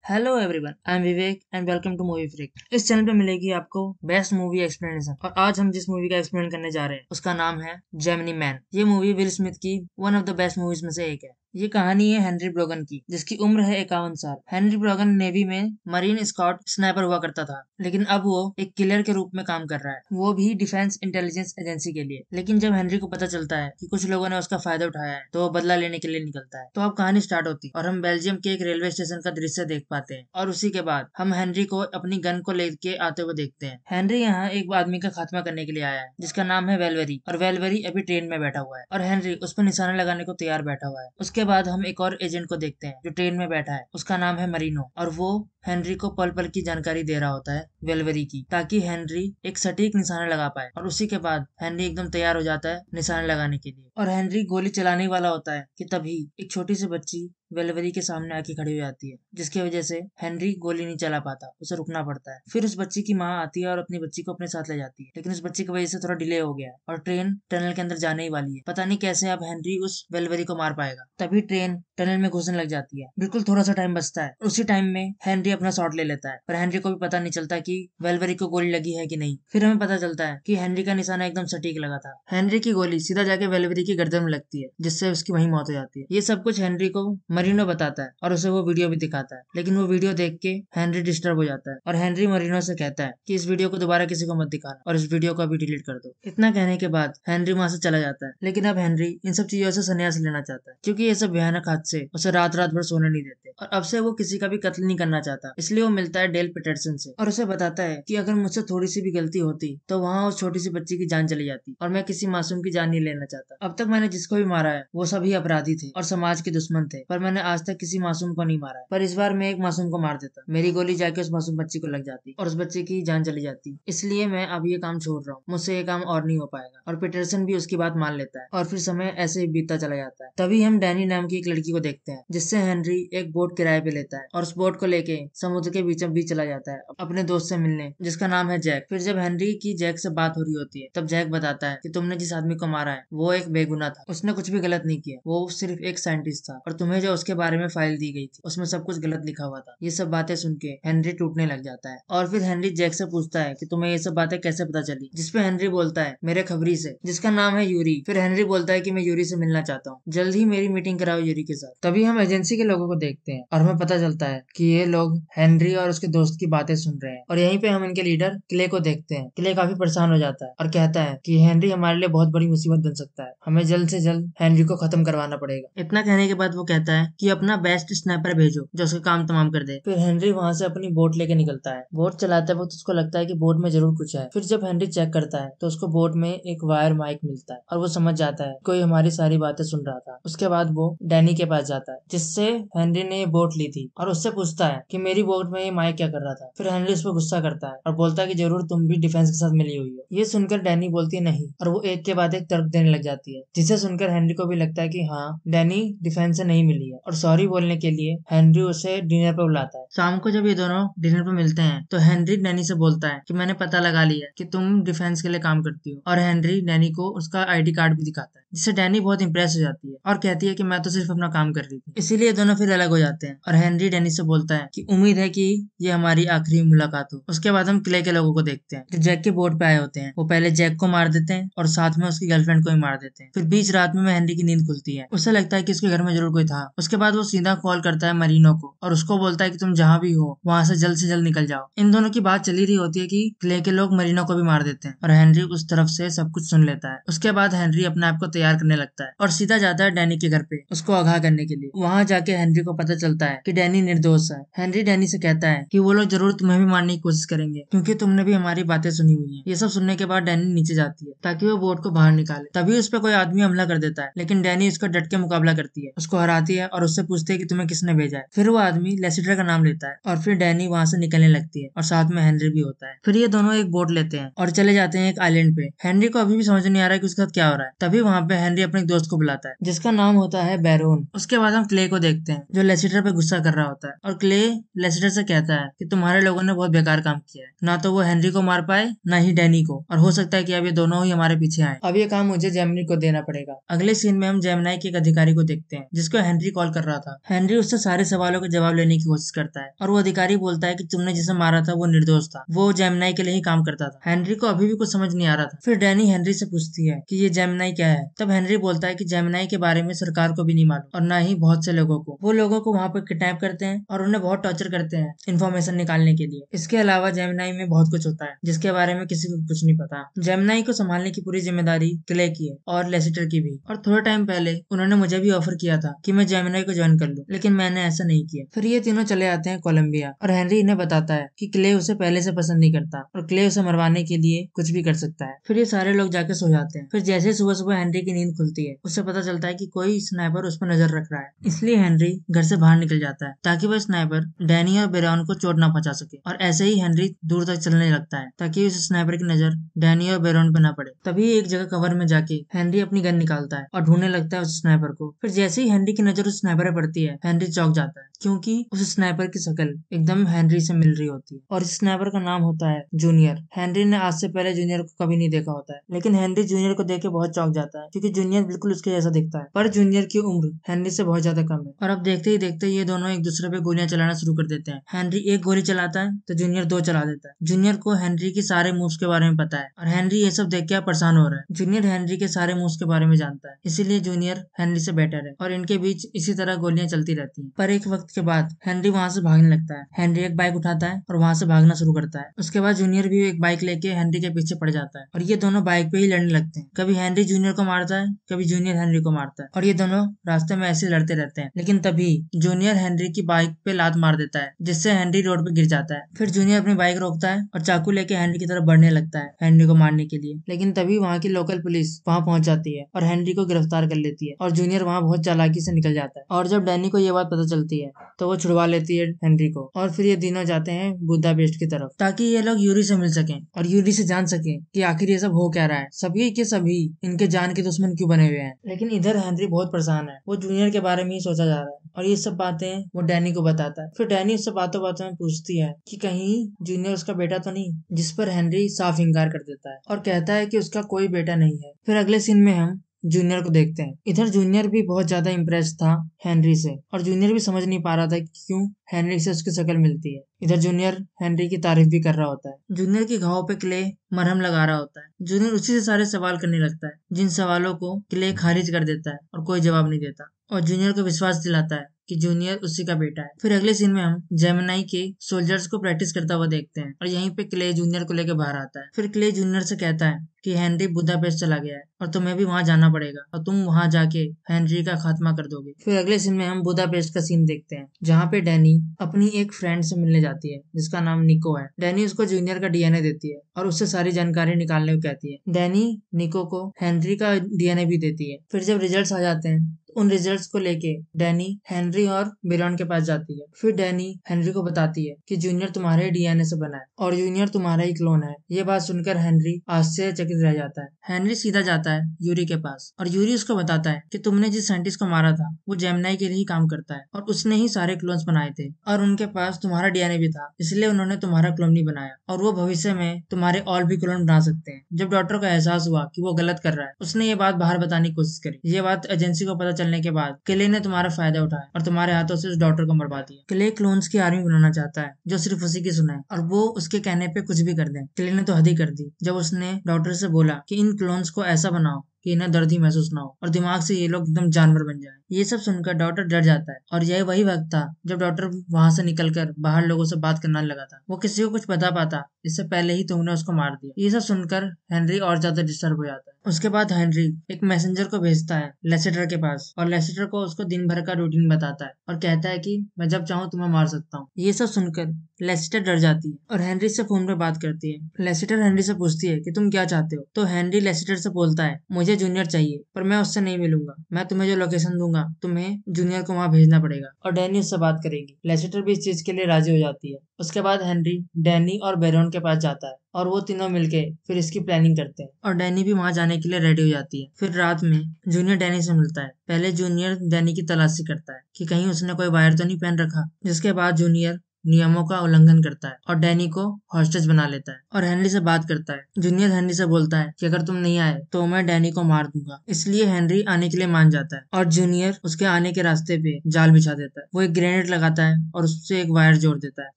Hello everyone, I am Vivek and welcome to movie freak. इस चैनल पे मिलेगी आपको बेस्ट मूवी एक्सप्लेनेशन और आज हम जिस मूवी का एक्सप्लेन करने जा रहे हैं उसका नाम है जेमिनी मैन। ये मूवी विल स्मिथ की one of the best movies में से एक है। ये कहानी है हेनरी ब्रोगन की, जिसकी उम्र है 51 साल। हेनरी ब्रोगन नेवी में मरीन स्कॉट स्नाइपर हुआ करता था, लेकिन अब वो एक किलर के रूप में काम कर रहा है, वो भी डिफेंस इंटेलिजेंस एजेंसी के लिए। लेकिन जब हेनरी को पता चलता है कि कुछ लोगों ने उसका फायदा उठाया है, तो वो बदला लेने के लिए निकलता है। तो अब कहानी स्टार्ट होती है और हम बेल्जियम के एक रेलवे स्टेशन का दृश्य देख पाते हैं और उसी के बाद हम हेनरी को अपनी गन को लेके आते हुए देखते हैं। हेनरी यहाँ एक आदमी का खात्मा करने के लिए आया है जिसका नाम है वेलवेरी, और वेलवेरी अभी ट्रेन में बैठा हुआ है और हेनरी उस पर निशाना लगाने को तैयार बैठा हुआ है। उसके बाद हम एक और एजेंट को देखते हैं जो ट्रेन में बैठा है, उसका नाम है मरीनो, और वो हेनरी को पल पल की जानकारी दे रहा होता है वेलवेरी की, ताकि हेनरी एक सटीक निशाना लगा पाए। और उसी के बाद हेनरी एकदम तैयार हो जाता है निशाना लगाने के लिए और हेनरी गोली चलाने वाला होता है कि तभी एक छोटी सी बच्ची वेलवेरी के सामने आके खड़ी हो जाती है, जिसकी वजह से हेनरी गोली नहीं चला पाता, उसे रुकना पड़ता है। फिर उस बच्ची की माँ आती है और अपनी बच्ची को अपने साथ ले जाती है, लेकिन उस बच्ची की वजह से थोड़ा डिले हो गया है और ट्रेन टनल के अंदर जाने ही वाली है। पता नहीं कैसे अब हेनरी उस वेलवेरी को मार पाएगा। तभी ट्रेन टनल में घुसने लग जाती है। बिल्कुल थोड़ा सा टाइम बचता है, उसी टाइम में हेनरी अपना शॉट ले लेता है, पर हेनरी को भी पता नहीं चलता कि वेलवेरी को गोली लगी है कि नहीं। फिर हमें पता चलता है कि हेनरी का निशाना एकदम सटीक लगा था। हेनरी की गोली सीधा जाके वेलवेरी की गर्दन में लगती है, जिससे उसकी वहीं मौत हो जाती है। ये सब कुछ हेनरी को मरीनो बताता है और उसे वो वीडियो भी दिखाता है, लेकिन वो वीडियो देख के हेनरी डिस्टर्ब हो जाता है और हेनरी मरीनो से कहता है कि इस वीडियो को दोबारा किसी को मत दिखाना और इस वीडियो को अभी डिलीट कर दो। इतना कहने के बाद हेनरी वहां से चला जाता है, लेकिन अब हेनरी इन सब चीजों से संन्यास लेना चाहता है, क्योंकि ये सब भयानक हादसे उसे रात रात भर सोने नहीं देते और अब से वो किसी का भी कत्ल नहीं करना चाहता। इसलिए वो मिलता है डेल पीटरसन से और उसे बताता है कि अगर मुझसे थोड़ी सी भी गलती होती तो वहाँ उस छोटी सी बच्ची की जान चली जाती और मैं किसी मासूम की जान नहीं लेना चाहता। अब तक मैंने जिसको भी मारा है वो सभी अपराधी थे और समाज के दुश्मन थे, पर मैंने आज तक किसी मासूम को नहीं मारा है। पर इस बार मैं एक मासूम को मार देता, मेरी गोली जाके उस मासूम बच्ची को लग जाती और उस बच्चे की जान चली जाती। इसलिए मैं अब ये काम छोड़ रहा हूँ, मुझसे ये काम और नहीं हो पाएगा। और पीटरसन भी उसकी बात मान लेता है और फिर समय ऐसे ही बीतता चला जाता है। तभी हम डैनी नाम की एक लड़की को देखते हैं, जिससे हेनरी एक बोट किराए पे लेता है और उस बोट को लेके समुद्र के बीचों बीच चला जाता है अपने दोस्त से मिलने, जिसका नाम है जैक। फिर जब हेनरी की जैक से बात हो रही होती है, तब जैक बताता है कि तुमने जिस आदमी को मारा है वो एक बेगुनाह था, उसने कुछ भी गलत नहीं किया, वो सिर्फ एक साइंटिस्ट था और तुम्हें जो उसके बारे में फाइल दी गई थी उसमें सब कुछ गलत लिखा हुआ था। ये सब बातें सुन के हेनरी टूटने लग जाता है और फिर हेनरी जैक से पूछता है कि तुम्हें ये सब बातें कैसे पता चली, जिसपे हेनरी बोलता है मेरे खबरी से, जिसका नाम है यूरी। फिर हेनरी बोलता है कि मैं यूरी से मिलना चाहता हूँ, जल्द ही मेरी मीटिंग कराओ यूरी के साथ। तभी हम एजेंसी के लोगों को देखते हैं और हमें पता चलता है कि ये लोग हेनरी और उसके दोस्त की बातें सुन रहे हैं और यहीं पे हम इनके लीडर क्ले को देखते हैं। क्ले काफी परेशान हो जाता है और कहता है कि हेनरी हमारे लिए बहुत बड़ी मुसीबत बन सकता है, हमें जल्द से जल्द हेनरी को खत्म करवाना पड़ेगा। इतना कहने के बाद वो कहता है कि अपना बेस्ट स्नाइपर भेजो जो उसका काम तमाम कर दे। फिर हेनरी वहां से अपनी बोट लेके निकलता है। बोट चलाते वक्त उसको लगता है कि बोट में जरूर कुछ है। फिर जब हेनरी चेक करता है तो उसको बोट में एक वायर माइक मिलता है और वो समझ जाता है कोई हमारी सारी बातें सुन रहा था। उसके बाद वो डैनी के पास जाता है, जिससे हेनरी ने ये बोट ली थी, और उससे पूछता है कि मेरी बोट में ये माइक क्या कर रहा था। फिर हेनरी उस पर गुस्सा करता है और बोलता है कि जरूर तुम भी डिफेंस के साथ मिली हुई हो। ये सुनकर डैनी बोलती है नहीं, और वो एक के बाद एक तर्क देने लग जाती है, जिसे सुनकर हेनरी को भी लगता है कि हाँ, डैनी डिफेंस से नहीं मिली है। और सॉरी बोलने के लिए हेनरी उसे डिनर पर बुलाता है। शाम को जब ये दोनों डिनर पर मिलते हैं तो हेनरी डैनी से बोलता है कि मैंने पता लगा लिया कि तुम डिफेंस के लिए काम करती हो, और हेनरी डैनी को उसका आईडी कार्ड भी दिखाता है, जिससे डैनी बहुत इंप्रेस हो जाती है और कहती है कि मैं तो सिर्फ अपना काम कर रही थी। इसीलिए दोनों फिर अलग हो जाते हैं और हेनरी डैनी से बोलता है कि उम्मीद है कि ये हमारी आखिरी मुलाकात हो। उसके बाद हम क्ले के लोगों को देखते हैं जो जैक के बोट पे आए होते हैं। वो पहले जैक को मार देते हैं और साथ में उसकी गर्लफ्रेंड को भी मार देते हैं। फिर बीच रात में हेनरी की नींद खुलती है, उसे लगता है कि उसके घर में जरूर कोई था। उसके बाद वो सीधा कॉल करता है मरीनो को और उसको बोलता है कि तुम जहाँ भी हो वहां से जल्द निकल जाओ। इन दोनों की बात चली रही होती है कि क्ले के लोग मरीनो को भी मार देते हैं और हेनरी उस तरफ से सब कुछ सुन लेता है। उसके बाद हेनरी अपने आप को तैयार करने लगता है और सीधा जाता है डैनी के घर पे उसको आगाह करने के लिए। वहां जाके हेनरी को पता चलता है कि डैनी निर्दोष है। हेनरी डैनी से कहता है कि वो लोग जरूर तुम्हें भी मारने की कोशिश करेंगे, क्योंकि तुमने भी हमारी बातें सुनी हुई हैं। ये सब सुनने के बाद डैनी नीचे जाती है ताकि वो बोट को बाहर निकाले। तभी उस पर कोई आदमी हमला कर देता है, लेकिन डैनी उसका डट के मुकाबला करती है, उसको हराती है और उससे पूछती है कि तुम्हें किसने भेजा है। फिर वो आदमी लेसिटर का नाम लेता है और फिर डैनी वहां से निकलने लगती है और साथ में हेनरी भी होता है। फिर ये दोनों एक बोट लेते हैं और चले जाते हैं एक आइलैंड पे। हेनरी को अभी भी समझ नहीं आ रहा है कि उसके साथ क्या हो रहा है। तभी वहां पे पे हेनरी अपने एक दोस्त को बुलाता है जिसका नाम होता है बैरोन। उसके बाद हम क्ले को देखते हैं जो लेसिटर पे गुस्सा कर रहा होता है और क्ले लेसिटर से कहता है कि तुम्हारे लोगों ने बहुत बेकार काम किया है, ना तो वो हेनरी को मार पाए ना ही डैनी को, और हो सकता है कि अब ये दोनों ही हमारे पीछे आए। अब ये काम मुझे जेमिनी को देना पड़ेगा। अगले सीन में हम जेमिनी के एक अधिकारी को देखते हैं जिसको हेनरी कॉल कर रहा था। हेनरी उससे सारे सवालों के जवाब लेने की कोशिश करता है और वो अधिकारी बोलता है कि तुमने जिसे मारा था वो निर्दोष था, वो जेमिनी के लिए ही काम करता था। हेनरी को अभी भी कुछ समझ नहीं आ रहा था। फिर डैनी हेनरी से पूछती है कि ये जेमिनी क्या है। तब हेनरी बोलता है कि जेमिनी के बारे में सरकार को भी नहीं मालूम और ना ही बहुत से लोगों को। वो लोगों को वहाँ पर किडनैप करते हैं और उन्हें बहुत टॉर्चर करते हैं इन्फॉर्मेशन निकालने के लिए। इसके अलावा जेमिनी में बहुत कुछ होता है जिसके बारे में किसी को कुछ नहीं पता। जेमिनी को संभालने की पूरी जिम्मेदारी क्ले की है और लेसिटर की भी। और थोड़े टाइम पहले उन्होंने मुझे भी ऑफर किया था कि मैं जेमिनी को ज्वाइन कर लूं, लेकिन मैंने ऐसा नहीं किया। फिर ये तीनों चले आते हैं कोलंबिया और हेनरी इन्हें बताता है कि क्ले उसे पहले से पसंद नहीं करता और क्ले उसे मरवाने के लिए कुछ भी कर सकता है। फिर ये सारे लोग जाके सो जाते हैं। फिर जैसे सुबह सुबह हेनरी की नींद खुलती है उससे पता चलता है कि कोई स्नाइपर उस पर नजर रख रहा है। इसलिए हेनरी घर से बाहर निकल जाता है ताकि वह स्नाइपर डैनी और बेरॉन को चोट ना पहुंचा सके। और ऐसे ही हेनरी दूर तक चलने लगता है ताकि उस स्नाइपर की नजर डैनी और बेरॉन पे ना पड़े। तभी एक जगह कवर में जाके हेनरी अपनी गन निकालता है और ढूंढने लगता है उस स्नाइपर को। फिर जैसे ही हेनरी की नजर उस स्नाइपर पर पड़ती है हेनरी चौंक जाता है क्योंकि उस स्नाइपर की शक्ल एकदम हेनरी से मिल रही होती है और इस स्नाइपर का नाम होता है जूनियर। हेनरी ने आज से पहले जूनियर को कभी नहीं देखा होता है, लेकिन हेनरी जूनियर को देख के बहुत चौंक जाता है क्योंकि जूनियर बिल्कुल उसके जैसा दिखता है, पर जूनियर की उम्र हेनरी से बहुत ज्यादा कम है। और अब देखते ही देखते ये दोनों एक दूसरे पे गोलियां चलाना शुरू कर देते हैं। हेनरी एक गोली चलाता है तो जूनियर दो चला देता है। जूनियर को हेनरी की सारे मूव्स के बारे में पता है और हेनरी ये सब देख के परेशान हो रहा है। जूनियर हेनरी के सारे मूव्स के बारे में जानता है, इसीलिए जूनियर हेनरी से बेटर है और इनके बीच इसी तरह गोलियां चलती रहती हैं। पर एक वक्त के बाद हेनरी वहां से भागने लगता है। हेनरी एक बाइक उठाता है और वहां से भागना शुरू करता है। उसके बाद जूनियर भी एक बाइक लेके हेनरी के पीछे पड़ जाता है और ये दोनों बाइक पे ही लड़ने लगते हैं। कभी हेनरी जूनियर को मारता है, कभी जूनियर हेनरी को मारता है और ये दोनों रास्ते में ऐसे लड़ते रहते हैं। लेकिन तभी जूनियर हेनरी की बाइक पे लात मार देता है जिससे हेनरी रोड पे गिर जाता है। फिर जूनियर अपनी बाइक रोकता है और चाकू लेके हेनरी की तरफ बढ़ने लगता है हेनरी को मारने के लिए। लेकिन तभी वहाँ की लोकल पुलिस वहाँ पहुंच जाती है और हेनरी को गिरफ्तार कर लेती है और जूनियर वहाँ बहुत चालाकी से निकल जाता है। और जब डैनी को ये बात पता चलती है तो वो छुड़वा लेती है हेनरी को और फिर ये तीनों जाते हैं बुदापेस्ट की तरफ ताकि ये लोग यूरी से मिल सकें और यूरी से जान सकें कि आखिर ये सब हो क्या रहा है, सभी के सभी इनके जान के दुश्मन क्यों बने हुए हैं। लेकिन इधर हेनरी बहुत परेशान है, वो जूनियर के बारे में ही सोचा जा रहा है और ये सब बातें वो डैनी को बताता है। फिर डैनी उससे बातों बातों में पूछती है कि कहीं जूनियर उसका बेटा तो नहीं, जिस पर हेनरी साफ इंकार कर देता है और कहता है कि उसका कोई बेटा नहीं है। फिर अगले सीन में हम जूनियर को देखते हैं। इधर जूनियर भी बहुत ज्यादा इम्प्रेस था हेनरी से और जूनियर भी समझ नहीं पा रहा था कि क्यों हेनरी से उसकी शक्ल मिलती है। इधर जूनियर हेनरी की तारीफ भी कर रहा होता है। जूनियर के घाव पे क्ले मरहम लगा रहा होता है। जूनियर उसी से सारे सवाल करने लगता है जिन सवालों को क्ले खारिज कर देता है और कोई जवाब नहीं देता और जूनियर को विश्वास दिलाता है कि जूनियर उसी का बेटा है। फिर अगले सीन में हम जेमिनी के सोल्जर्स को प्रैक्टिस करता हुआ देखते हैं और यहीं पे क्ले जूनियर को लेकर बाहर आता है। फिर क्ले जूनियर से कहता है कि हेनरी बुदापेस्ट चला गया है और तुम्हें भी वहां जाना पड़ेगा और तुम वहां जाके हेनरी का खात्मा कर दोगे। फिर अगले सीन में हम बुदापेस्ट का सीन देखते हैं जहाँ पे डैनी अपनी एक फ्रेंड से मिलने जाती है जिसका नाम निको है। डैनी उसको जूनियर का डीएनए देती है और उससे सारी जानकारी निकालने को कहती है। डैनी निको को हेनरी का डीएनए भी देती है। फिर जब रिजल्ट्स आ जाते हैं उन रिजल्ट्स को लेके डैनी हेनरी और बेरॉन के पास जाती है। फिर डैनी हेनरी को बताती है कि जूनियर तुम्हारे डीएनए से बना है और जूनियर तुम्हारा ही क्लोन है। ये बात सुनकर हेनरी आश्चर्यचकित रह जाता है। हेनरी सीधा जाता है यूरी के पास और यूरी उसको बताता है कि तुमने जिस साइंटिस्ट को मारा था वो जेमिनी के लिए ही काम करता है और उसने ही सारे क्लोन्स बनाए थे और उनके पास तुम्हारा डीएनए भी था, इसलिए उन्होंने तुम्हारा क्लोन नहीं बनाया और वो भविष्य में तुम्हारे और भी क्लोन बना सकते हैं। जब डॉक्टर को एहसास हुआ कि वो गलत कर रहा है उसने ये बात बाहर बताने की कोशिश करी। ये बात एजेंसी को पता चलने के बाद क्ले ने तुम्हारा फायदा उठाया और तुम्हारे हाथों से उस डॉक्टर को मरवा दिया। क्ले क्लोन्स की आर्मी बनाना चाहता है जो सिर्फ उसी की सुने और वो उसके कहने पे कुछ भी कर दे। क्ले ने तो हद ही कर दी जब उसने डॉक्टर से बोला कि इन क्लोन्स को ऐसा बनाओ कि इन्हें दर्द ही महसूस ना हो और दिमाग से ये लोग एकदम जानवर बन जाए। ये सब सुनकर डॉक्टर डर जाता है और यह वही वक्त था जब डॉक्टर वहां से निकलकर बाहर लोगों से बात करने लगा था। वो किसी को कुछ बता पाता इससे पहले ही तुमने उसको मार दिया। ये सब सुनकर हेनरी और ज्यादा डिस्टर्ब हो जाता है। उसके बाद हेनरी एक मैसेंजर को भेजता है लेसेटर के पास और लेसेटर को उसको दिन भर का रूटीन बताता है और कहता है कि मैं जब चाहूँ तुम्हें मार सकता हूँ। ये सब सुनकर लेसेटर डर जाती है और हेनरी से फोन पे बात करती है। लेसेटर हेनरी से पूछती है कि तुम क्या चाहते हो, तो हेनरी लेसेटर से बोलता है मुझे मुझे जूनियर चाहिए पर मैं उससे नहीं मिलूंगा, मैं तुम्हें जो लोकेशन दूंगा तुम्हें जूनियर को वहां भेजना पड़ेगा। और डैनी उससे बात करेगी। लेसेटर भी इस चीज के लिए राजी हो जाती है। उसके बाद हेनरी डैनी और बेरोन के पास जाता है और वो तीनों मिलके फिर इसकी प्लानिंग करते हैं और डैनी भी वहां जाने के लिए रेडी हो जाती है। फिर रात में जूनियर डैनी से मिलता है। पहले जूनियर डैनी की तलाशी करता है कि कहीं उसने कोई वायर तो नहीं पहन रखा, जिसके बाद जूनियर नियमों का उल्लंघन करता है और डैनी को हॉस्टेज बना लेता है और हेनरी से बात करता है। जूनियर हेनरी से बोलता है कि अगर तुम नहीं आए तो मैं डैनी को मार दूंगा, इसलिए हेनरी आने के लिए मान जाता है और जूनियर उसके आने के रास्ते पे जाल बिछा देता है। वो एक ग्रेनेड लगाता है और उससे एक वायर जोड़ देता है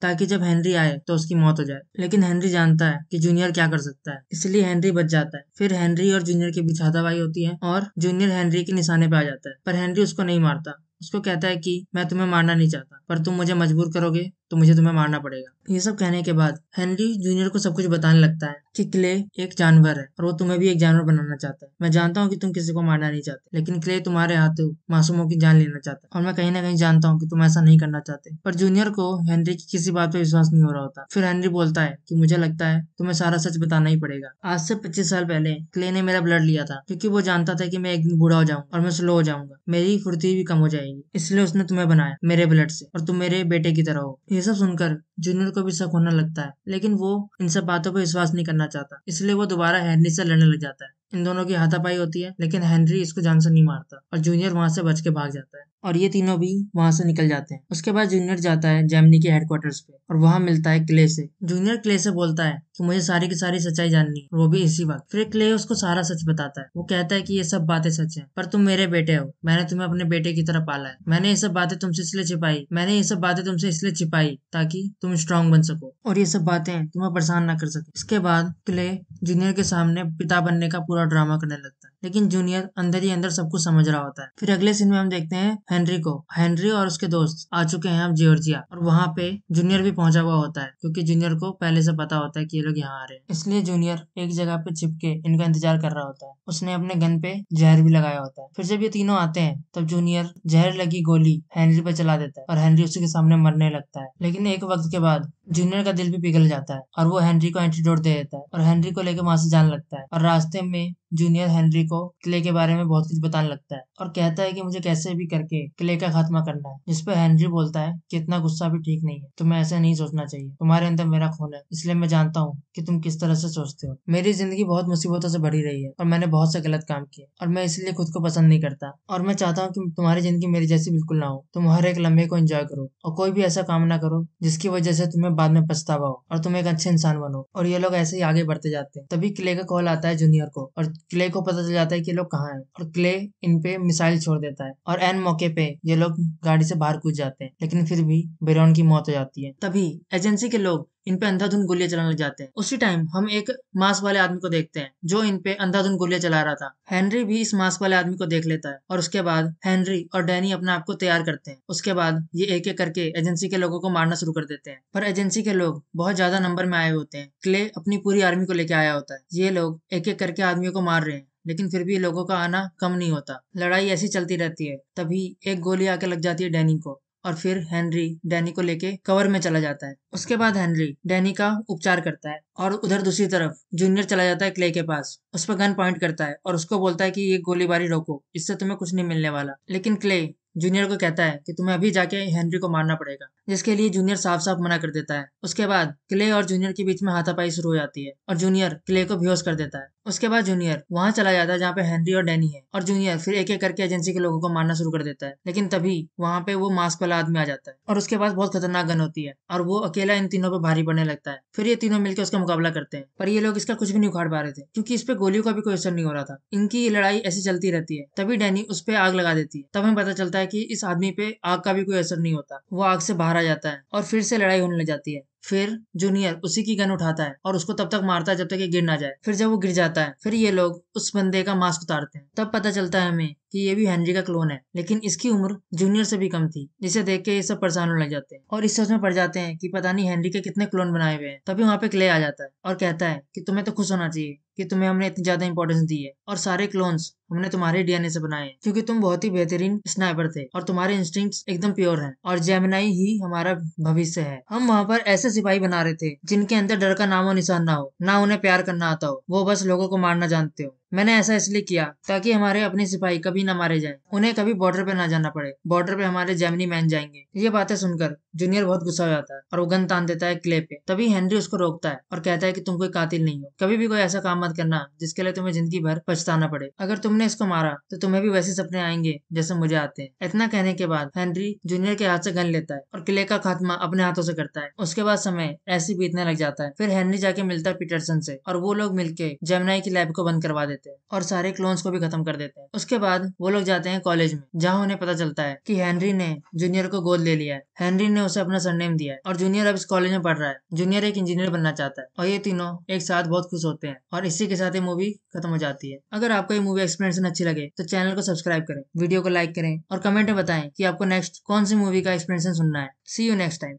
ताकि जब हेनरी आए तो उसकी मौत हो जाए। लेकिन हेनरी जानता है कि जूनियर क्या कर सकता है, इसलिए हेनरी बच जाता है। फिर हेनरी और जूनियर के बीच हाथापाई होती है और जूनियर हेनरी के निशाने पे आ जाता है, पर हेनरी उसको नहीं मारता। उसको कहता है कि मैं तुम्हें मारना नहीं चाहता, पर तुम मुझे मजबूर करोगे तो मुझे तुम्हें मारना पड़ेगा। ये सब कहने के बाद हेनरी जूनियर को सब कुछ बताने लगता है कि क्ले एक जानवर है और वो तुम्हें भी एक जानवर बनाना चाहता है। मैं जानता हूँ कि तुम किसी को मारना नहीं चाहते, लेकिन क्ले तुम्हारे हाथों मासूमों की जान लेना चाहता है और मैं कहीं ना कहीं जानता हूँ कि तुम ऐसा नहीं करना चाहते। पर जूनियर को हेनरी की किसी बात पे विश्वास नहीं हो रहा होता। फिर हेनरी बोलता है कि मुझे लगता है तुम्हें सारा सच बताना ही पड़ेगा। आज से 25 साल पहले क्ले ने मेरा ब्लड लिया था क्योंकि वो जानता था कि मैं एक दिन बूढ़ा हो जाऊंगा और मैं स्लो हो जाऊंगा, मेरी फुर्ती भी कम हो जाएगी, इसलिए उसने तुम्हें बनाया मेरे ब्लड से और तुम मेरे बेटे की तरह हो। ये सब सुनकर जूनियर को भी शक होने लगता है, लेकिन वो इन सब बातों पर विश्वास नहीं करना चाहता, इसलिए वो दोबारा हेनरी से लड़ने लग जाता है। इन दोनों की हाथापाई होती है, लेकिन हेनरी इसको जान से नहीं मारता और जूनियर वहां से बच के भाग जाता है और ये तीनों भी वहां से निकल जाते हैं। उसके बाद जूनियर जाता है जेमिनी के हेडक्वार्टर्स पे और वहां मिलता है क्ले से। जूनियर क्ले से बोलता है कि मुझे सारी की सारी सच्चाई जाननी है, वो भी इसी वक्त। फिर क्ले उसको सारा सच बताता है। वो कहता है कि ये सब बातें सच हैं, पर तुम मेरे बेटे हो, मैंने तुम्हें अपने बेटे की तरह पाला है। मैंने ये सब बातें तुमसे इसलिए छिपाई ताकि तुम स्ट्रांग बन सको और ये सब बातें तुम्हें परेशान ना कर सके। इसके बाद क्ले जूनियर के सामने पिता बनने का पूरा ड्रामा करने लगता है, लेकिन जूनियर अंदर ही अंदर सब कुछ समझ रहा होता है। फिर अगले सीन में हम देखते हैं हेनरी को। हेनरी और उसके दोस्त आ चुके हैं अब जॉर्जिया और वहां पे जूनियर भी पहुंचा हुआ होता है क्योंकि जूनियर को पहले से पता होता है कि ये लोग यहाँ आ रहे हैं, इसलिए जूनियर एक जगह पे छिपके इनका इंतजार कर रहा होता है। उसने अपने गन पे जहर भी लगाया होता है। फिर जब ये तीनों आते हैं तब जूनियर जहर लगी गोली हेनरी पे चला देता है और हेनरी उसी के सामने मरने लगता है। लेकिन एक वक्त के बाद जूनियर का दिल भी पिघल जाता है और वो हेनरी को एंटीडोट दे देता है और हेनरी को लेकर वहां से जाने लगता है। और रास्ते में जूनियर हेनरी को क्ले के बारे में बहुत कुछ बताने लगता है और कहता है कि मुझे कैसे भी करके क्ले का खात्मा करना है, जिसपे हेनरी बोलता है कि इतना गुस्सा भी ठीक नहीं है, तुम्हें ऐसे नहीं सोचना चाहिए, तुम्हारे अंदर मेरा खून है, इसलिए मैं जानता हूँ कि तुम किस तरह से सोचते हो। मेरी जिंदगी बहुत मुसीबतों से भरी रही है और मैंने बहुत से गलत काम किए और मैं इसलिए खुद को पसंद नहीं करता और मैं चाहता हूँ कि तुम्हारी जिंदगी मेरी जैसी बिल्कुल ना हो। तुम हर एक लम्हे को एंजॉय करो और कोई भी ऐसा काम ना करो जिसकी वजह से तुम्हें बाद में पछतावा हो और तुम एक अच्छे इंसान बनो। और ये लोग ऐसे ही आगे बढ़ते जाते हैं। तभी क्ले का कॉल आता है जूनियर को और क्ले को पता चल जाता है कि ये लोग कहाँ हैं और क्ले इन पे मिसाइल छोड़ देता है और एन मौके पे ये लोग गाड़ी से बाहर कूद जाते हैं, लेकिन फिर भी बेरोन की मौत हो जाती है। तभी एजेंसी के लोग इन पे अंधाधुंध गोलियां चलाने लग जाते हैं। उसी टाइम हम एक मास्क वाले आदमी को देखते हैं जो इन पे अंधाधुंध गोलियां चला रहा था। हेनरी भी इस मास्क वाले आदमी को देख लेता है और उसके बाद हेनरी और डैनी अपने आप को तैयार करते हैं। उसके बाद ये एक एक करके एजेंसी के लोगों को मारना शुरू कर देते हैं, पर एजेंसी के लोग बहुत ज्यादा नंबर में आए होते हैं। क्ले अपनी पूरी आर्मी को लेके आया होता है। ये लोग एक एक करके आदमियों को मार रहे हैं, लेकिन फिर भी लोगों का आना कम नहीं होता। लड़ाई ऐसी चलती रहती है। तभी एक गोली आके लग जाती है डैनी को और फिर हेनरी डैनी को लेके कवर में चला जाता है। उसके बाद हेनरी डैनी का उपचार करता है और उधर दूसरी तरफ जूनियर चला जाता है क्ले के पास। उस पर गन पॉइंट करता है और उसको बोलता है कि ये गोलीबारी रोको, इससे तुम्हें कुछ नहीं मिलने वाला। लेकिन क्ले जूनियर को कहता है कि तुम्हें अभी जाके हेनरी को मारना पड़ेगा, जिसके लिए जूनियर साफ साफ मना कर देता है। उसके बाद क्ले और जूनियर के बीच में हाथापाई शुरू हो जाती है और जूनियर क्ले को बेहोश कर देता है। उसके बाद जूनियर वहां चला जाता है जहाँ पे हेनरी और डैनी है और जूनियर फिर एक एक करके एजेंसी के लोगों को मारना शुरू कर देता है। लेकिन तभी वहां पे वो मास्क वाला आदमी आ जाता है और उसके पास बहुत खतरनाक गन होती है और वो अकेला इन तीनों पे भारी पड़ने लगता है। फिर ये तीनों मिलकर उसका मुकाबला करते हैं, पर ये लोग इसका कुछ भी नहीं उखाड़ पा रहे थे क्योंकि इस पे गोलियों का भी कोई असर नहीं हो रहा था। इनकी ये लड़ाई ऐसी चलती रहती है। तभी डैनी उस पे आग लगा देती है। तब हमें पता चलता है कि इस आदमी पे आग का भी कोई असर नहीं होता। वो आग से बाहर आ जाता है और फिर से लड़ाई होने लग जाती है। फिर जूनियर उसी की गन उठाता है और उसको तब तक मारता है जब तक ये गिर ना जाए। फिर जब वो गिर जाता है फिर ये लोग उस बंदे का मास्क उतारते हैं। तब पता चलता है हमें कि ये भी हेनरी का क्लोन है, लेकिन इसकी उम्र जूनियर से भी कम थी, जिसे देख के ये सब परेशान होने लग जाते हैं और इस सोच में पड़ जाते हैं कि पता नहीं हेनरी के कितने क्लोन बनाए हुए हैं। तभी वहां पे क्ले आ जाता है और कहता है कि तुम्हें तो खुश होना चाहिए कि तुम्हें हमने इतनी ज्यादा इंपॉर्टेंस दी है और सारे क्लोन्स हमने तुम्हारे डीएनए से बनाए हैं क्योंकि तुम बहुत ही बेहतरीन स्नाइपर थे और तुम्हारे इंस्टिंक्ट्स एकदम प्योर हैं और जेमिनाई ही हमारा भविष्य है। हम वहां पर ऐसे सिपाही बना रहे थे जिनके अंदर डर का नामो निशान ना हो, ना उन्हें प्यार करना आता हो, वो बस लोगों को मारना जानते हो। मैंने ऐसा इसलिए किया ताकि हमारे अपने सिपाही कभी न मारे जाएं, उन्हें कभी बॉर्डर पे ना जाना पड़े। बॉर्डर पे हमारे जेमिनी मैन जाएंगे। ये बातें सुनकर जूनियर बहुत गुस्सा हो जाता है और वो गन तान देता है क्ले पे। तभी हेनरी उसको रोकता है और कहता है कि तुम कोई कातिल नहीं हो, कभी भी कोई ऐसा काम मत करना जिसके लिए तुम्हें जिंदगी भर पछताना पड़े। अगर तुमने इसको मारा तो तुम्हें भी वैसे सपने आएंगे जैसे मुझे आते हैं। इतना कहने के बाद हेनरी जूनियर के हाथ से गन लेता है और किले का खात्मा अपने हाथों से करता है। उसके बाद समय ऐसे बीतने लग जाता है। फिर हेनरी जाके मिलता है पीटरसन से और वो लोग मिलके जेमिनी की लैब को बंद करवा देते हैं और सारे क्लोन्स को भी खत्म कर देते हैं। उसके बाद वो लोग जाते हैं कॉलेज में, जहाँ उन्हें पता चलता है कि हेनरी ने जूनियर को गोद ले लिया है। हेनरी ने उसे अपना सरनेम दिया है और जूनियर अब इस कॉलेज में पढ़ रहा है। जूनियर एक इंजीनियर बनना चाहता है और ये तीनों एक साथ बहुत खुश होते हैं और इसी के साथ ये मूवी खत्म हो जाती है। अगर आपको ये मूवी एक्सप्लेनेशन अच्छी लगे तो चैनल को सब्सक्राइब करें, वीडियो को लाइक करें और कमेंट में बताएं कि आपको नेक्स्ट कौन सी मूवी का एक्सप्लेनेशन सुनना है। सी यू नेक्स्ट टाइम।